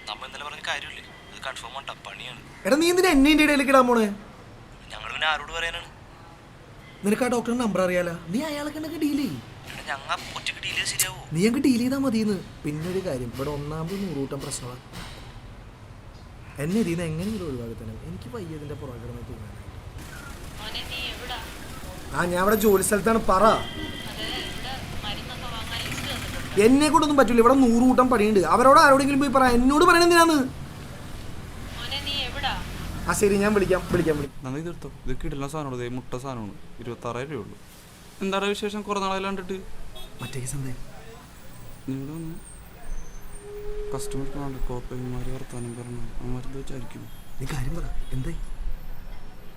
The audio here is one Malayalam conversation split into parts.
നമ്മ ഇന്നലെ പറഞ്ഞ കാര്യമില്ലേ, അത് കൺഫേം ആട്ടാ, പണിയാണ്. എടാ നീ എന്തിനാ എന്നെ ഇടയിലേക്ക് ഇടാൻ പോണേ? ഞങ്ങൾ പിന്നെ ആരോട് പറയാനാണ്? നിനക്ക് ആ ഡോക്ടറിന്റെ നമ്പർ അറിയാലോ, നീ അയാളൊക്കെ ഉണ്ടെങ്കിൽ ഡീൽ ചെയ്യും. ഞങ്ങൾ ഒറ്റയ്ക്ക് ഡീൽ ചെയ്ത് ശരിയാവോ? നീ അങ്ങ് ഡീൽ ചെയ്താൽ മതിയെന്ന്. പിന്നെ ഒരു കാര്യം, ഇവിടെ ഒന്നാമത് 100 കൂട്ടം പ്രശ്നമാണ്. എന്നെ ഇതിന്ന് എങ്ങനെയെങ്കിലും ഒഴിവാക്കി തന്നെ. എനിക്ക് പയ്യതിന്റെ പുറകെ കിടന്ന് തോന്നാനായിട്ട്. ഞാൻ ഇവിടെ ജോലി സ്ഥലത്താണ്. പറ, എന്നെ കൊണ്ടൊന്നും പറ്റില്ല. ഇവിടെ 100 കൂട്ടം പണിയുണ്ട്. അവരോട് ആരോടെങ്കിലും പോയി പറ. എന്നോട് പറയണെന്തിനാന്ന്? ആ ശരി, ഞാൻ വിളിക്കാം. നന്ദി തീർത്തോ. ഇതൊക്കെ ഇടുന്ന സാധനമാണ്, മുട്ട സാധനമാണ്. 26,000 രൂപയുള്ളൂ. എന്താണ് വിശേഷം? കുറേ നാളെ കണ്ടിട്ട്. മറ്റേ കേസ് എന്തായി? നിങ്ങളുടെ വന്ന് കസ്റ്റമർ കോപ്പന്മാർ വർത്താനം പറഞ്ഞു. അവന്മാരെന്ത് വിചാരിക്കും? നീ കാര്യം പറ, എന്തായി?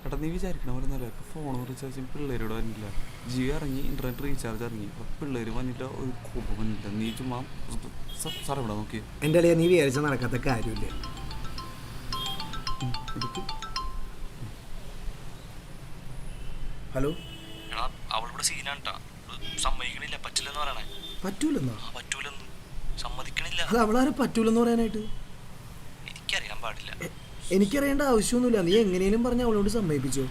എടാ നീ വിചാരിക്കണ പോലെ നല്ല ഇപ്പോൾ ഫോൺ റീചാർജ് പിള്ളേരോട് വന്നില്ല. ജിയോ ഇറങ്ങി, ഇൻ്റർനെറ്റ് റീചാർജ് ഇറങ്ങി. അപ്പോൾ പിള്ളേർ വന്നിട്ട് ഒരു കോപ്പം വന്നില്ല. നീ ചുമ്മാ സാർ ഇവിടെ നോക്കി. എൻ്റെ അളിയാ, നീ വിചാരിച്ച നടക്കാത്ത കാര്യമില്ല. ഹലോ, അവളിവിടെ സീനാണ്, സമ്മതിക്കണില്ല. പറ്റില്ലെന്ന് പറയണേ. പറ്റൂലെന്നോ? പറ്റൂലെന്ന് സമ്മതിക്കണില്ല. അത് അവളാരും പറ്റൂലെന്ന് പറയാനായിട്ട് എനിക്കറിയാൻ പാടില്ല. എനിക്കറിയേണ്ട ആവശ്യമൊന്നുമില്ല. നീ എങ്ങനെയും പറഞ്ഞ അവളോട് സമ്മതിപ്പിച്ചോ.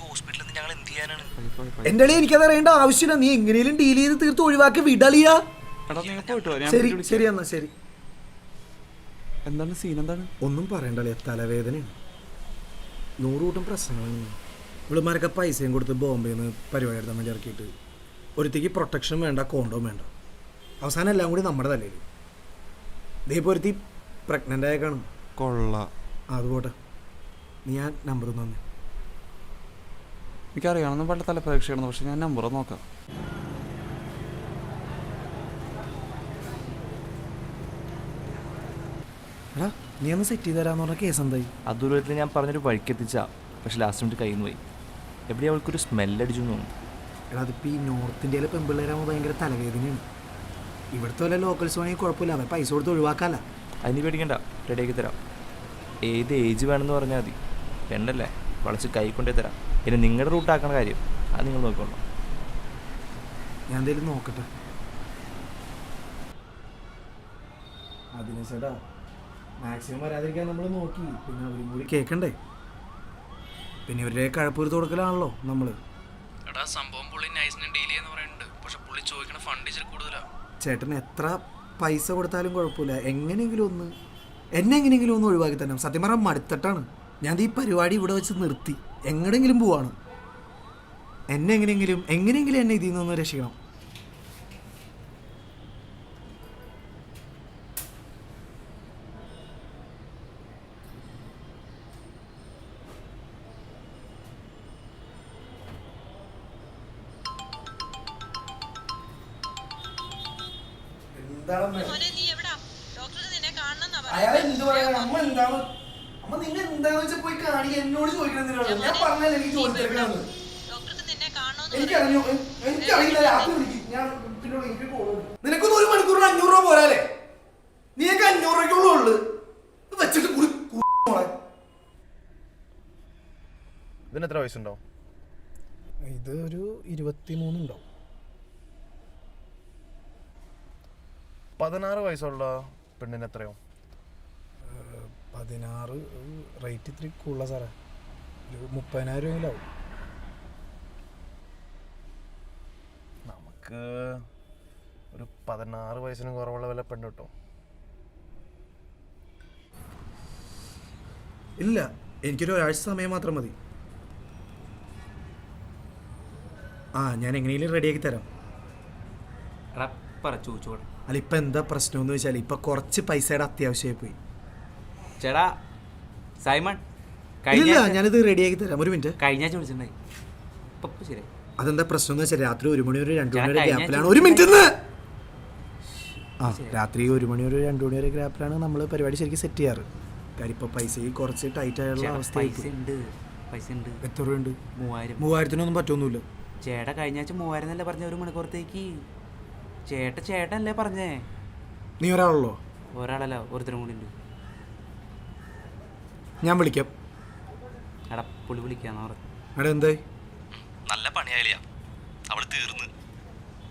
ഹോസ്പിറ്റലിൽ നിന്ന് ഞങ്ങൾ എന്ത് ചെയ്യാനാണ്? എൻ്റെ അളിയ, എനിക്കത് അറിയേണ്ട ആവശ്യമില്ല. നീ എങ്ങനെയും ഡീൽ ചെയ്ത് തീർത്ത് ഒഴിവാക്കി വിടളിയാ. ശരി ശരി, എന്നാ ശരി. എന്താണ് സീൻ? എന്താണ്? ഒന്നും പറയണ്ടല്ലേ, തലവേദനയാണ്. 100 കൂട്ടം പ്രശ്നങ്ങളാണ്. ഇവളുമാരൊക്കെ പൈസയും കൊടുത്ത് ബോംബെയിൽ നിന്ന് പരിപാടി എടുത്താൽ വേണ്ടി ഇറക്കിയിട്ട് ഒരുത്തേക്ക് പ്രൊട്ടക്ഷൻ വേണ്ട, കോണ്ടോം വേണ്ട. അവസാനം എല്ലാം കൂടി നമ്മുടെ തലയിൽ. ദീപം ഒരുത്തി പ്രഗ്നൻ്റ് ആയ കാണും. കൊള്ള. അതുപോട്ടെ, നീ ഞാൻ നമ്പർ തന്നെ. എനിക്കറിയാമെന്ന് പല തലപ്രേക്ഷയാണ്, പക്ഷെ ഞാൻ നമ്പർ നോക്കാം. എടാ, നീ ഒന്ന് സെറ്റ് ചെയ്ത് തരാമെന്ന് പറഞ്ഞ കേസ് എന്തായി? അതുരത്തിൽ ഞാൻ പറഞ്ഞൊരു വഴിക്കെത്തിച്ചാ, പക്ഷെ ലാസ്റ്റ് മിനിറ്റ് കയ്യിൽ നിന്ന് പോയി. എവിടെ അവൾക്കൊരു സ്മെല്ലടിച്ചു തോന്നുന്നു. എടാ, അതിപ്പോൾ ഈ നോർത്ത് ഇന്ത്യയിലെ പെൺപിള്ളേരാകുമ്പോൾ ഭയങ്കര തലവേദനയാണ്. ഇവിടുത്തെ വല്ല ലോക്കൽസ് വേണമെങ്കിൽ കുഴപ്പമില്ല, അവൻ പൈസ കൊടുത്ത് ഒഴിവാക്കാല്ല. അതിന് പേടിക്കണ്ട, റെഡിയാക്കി തരാം. ഏത് ഏജ് വേണമെന്ന് പറഞ്ഞാൽ മതി. പെണ്ണല്ലേ, വളച്ച് കൈ കൊണ്ടേ തരാം. പിന്നെ നിങ്ങളുടെ റൂട്ടാക്കണ കാര്യം അത് നിങ്ങൾ നോക്കിക്കോളാം. ഞാൻ എന്തായാലും നോക്കട്ടെ. അതിന് ചേട്ടാ, മാക്സിമം വരാതിരിക്കാൻ നമ്മൾ നോക്കി. പിന്നെ അവരും കൂടി കേൾക്കണ്ടേ? പിന്നെ ഇവരുടെ കഴപ്പൂരത്ത് കൊടുക്കലാണല്ലോ നമ്മൾ. എടാ, സംഭവം പുള്ളി നൈസിന് ഡീൽ ചെയ്യുന്ന പറയുന്നുണ്ട്. പക്ഷെ പുള്ളി ചോദിക്കണ ഫണ്ട് ഇച്ചിരി കൂടുതലാണ്. ചേട്ടൻ എത്ര പൈസ കൊടുത്താലും കുഴപ്പമില്ല, എങ്ങനെയെങ്കിലും ഒന്ന് ഒഴിവാക്കി തന്നെ. സത്യം പറഞ്ഞാൽ മടുത്തിട്ടാണ് ഞാൻ ഈ പരിപാടി ഇവിടെ വെച്ച് നിർത്തി. എങ്ങനെയെങ്കിലും പോവാണ്. എങ്ങനെയെങ്കിലും എന്നെ ഇതിൽ നിന്നൊന്ന് രക്ഷിക്കണം. നിനക്കൊന്നും 1 മണിക്കൂറിന് 500 രൂപ പോരാലേ? നീയൊക്കെ 500 രൂപയ്ക്കുള്ളൂ ഉള്ളു വെച്ചിട്ട്. ഇതിന് എത്ര വയസ്സുണ്ടോ? ഇത് ഒരു 23 ഉണ്ടാവും. 16 വയസ്സുള്ള പെണ്ണിന് എത്രയോ? 16. റേറ്റ് ഇത്തിരി കൂടുതലാണ് സാറേ. ഒരു 30,000 രൂപയിലാവും. നമുക്ക് ഒരു 16 വയസ്സിന് കുറവുള്ള വല്ല പെണ്ണ് കിട്ടും? ഇല്ല, എനിക്കൊരു ഒരാഴ്ച സമയം മാത്രം മതി. ഞാൻ എങ്ങനെയെങ്കിലും റെഡിയാക്കി തരാം. അല്ല, ഇപ്പം എന്താ പ്രശ്നം എന്ന് വെച്ചാൽ ഇപ്പം കുറച്ച് പൈസയുടെ അത്യാവശ്യമായി പോയി. ചേട്ടാ സൈമൺ, ഇല്ല, ഞാനിത് റെഡിയാക്കി തരാം. ഒരു മിനിറ്റ്. കഴിഞ്ഞ ആഴ്ച വിളിച്ചിട്ടുണ്ടായി. ശരി. അതെന്താ പ്രശ്നം എന്ന് വെച്ചാൽ രാത്രി 1 മണി വരെ 2 മണി വരെ ഗ്യാപ്പിലാണ്. ഒരു മിനിറ്റ്. രാത്രി 1 മണി വരെ 2 മണി വരെ ഗ്യാപ്പിലാണ് നമ്മൾ പരിപാടി ശരിക്കും സെറ്റ് ചെയ്യാറ്. കാര്യം ഇപ്പോൾ പൈസ കുറച്ച് ടൈറ്റ് ആയുള്ള അവസ്ഥ. എത്ര രൂപയുണ്ട്? 3000. 3000-നൊന്നും പറ്റൊന്നുമില്ല. ചേട്ടാ കഴിഞ്ഞ ആഴ്ച 3000 എന്നല്ലേ പറഞ്ഞ 1 മണിക്കൂറത്തേക്ക്? ചേട്ടനല്ലേ പറഞ്ഞേ? നീ ഒരാളുള്ളോ? ഒരാളല്ല, ഒരുത്തരും കൂടി ഉണ്ട്. ഞാൻ വിളിക്കാം. എടാ, പുള്ളി വിളിക്കാന്ന് പറഞ്ഞു. എടാ, എന്തായി? നല്ല പണിയായില്ല, അവള് തീർന്ന്.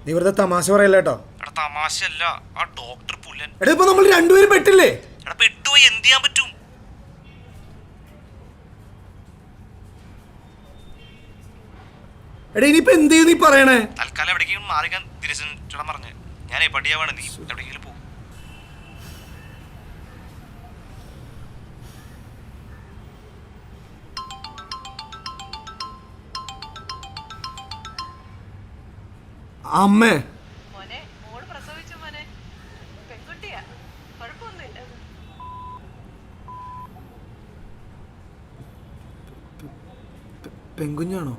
നീ വെറുതെ തമാശ പറയല്ല കേട്ടോ. എടാ, തമാശയല്ല, ആ ഡോക്ടർ പുല്ലൻ. എടാ, ഇപ്പൊ നമ്മൾ രണ്ടുപേരും പെട്ടില്ലേ? എടാ, പെട്ടു പോയി എന്ത് ചെയ്യാൻ പറ്റും? എടാ ഇനിയിപ്പോ എന്ത് ചെയ്യും നീ പറയണേ? തൽക്കാലം എവിടേക്കും മാറിക്കാൻ തിരിച്ചു ചേട്ടൻ പറഞ്ഞ് ഞാനേ പടിയാവാണ്, നീ എവിടെയെങ്കിലും പോകും. അമ്മേ മോനെ മോള് പ്രസവിച്ചു മോനെ, പെൺകുട്ടിയാ, കുഴപ്പമൊന്നുമില്ല. പെൺകുഞ്ഞാണോ?